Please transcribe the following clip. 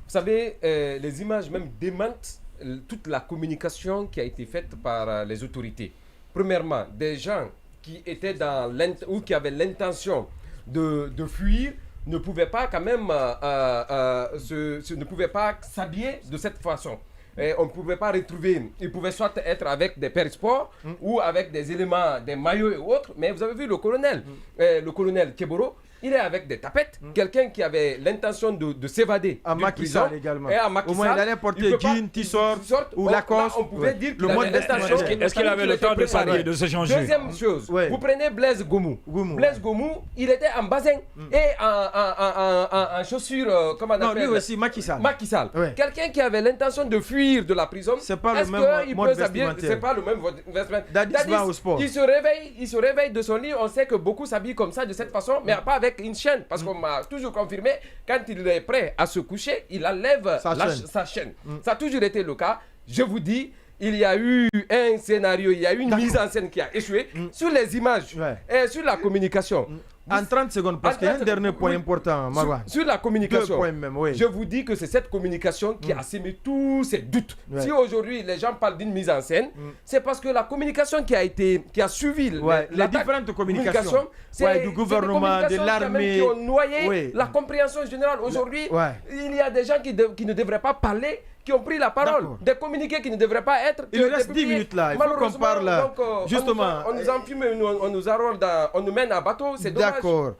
savez, les images même démentent toute la communication qui a été faite par les autorités. Premièrement, des gens qui étaient ou qui avaient l'intention de fuir ne pouvaient pas quand même ne pouvaient pas s'habiller de cette façon. Et on ne pouvait pas retrouver, ils pouvaient soit être avec des périsports ou avec des éléments, des maillots et autres, mais vous avez vu le colonel Keboro, il est avec des tapettes, quelqu'un qui avait l'intention de s'évader à Macky Sall également. Et à Macky Au moins il allait porter jean, t-shirt ou Lacoste. On pouvait dire qu'il avait l'intention. Est-ce qu'il avait le temps de parler, de se changer? Deuxième chose, vous prenez Blaise Gomou. Blaise Gomou, il était en basin et en chaussures, comment on appelle? Non, lui aussi, Macky Sall. Macky Sall. Quelqu'un qui avait l'intention de fuir de la prison, c'est pas le même mode vestimentaire. C'est pas le même vestimentaire. Au sport. Il se réveille de son lit, on sait que beaucoup s'habillent comme ça, de cette façon, mais pas avec une chaîne, parce qu'on m'a toujours confirmé, quand il est prêt à se coucher, il enlève sa chaîne. Ça a toujours été le cas. Je vous dis, il y a eu un scénario, il y a eu une mise en scène qui a échoué sur les images et sur la communication. En 30 secondes, parce qu'il y a un dernier point important, Marwan. Sur la communication, 2 points même, oui. Je vous dis que c'est cette communication qui a sémé tous ces doutes. Si aujourd'hui les gens parlent d'une mise en scène, c'est parce que la communication qui a suivi les différentes communications du gouvernement, de l'armée, qui ont noyé la compréhension générale. Aujourd'hui, il y a des gens qui ne devraient pas parler, qui ont pris la parole, des communiqués qui ne devraient pas être. Il reste 10 minutes là, il faut qu'on parle justement. On nous enfume, on nous arrole, on nous mène à bateau, c'est dommage. D'accord.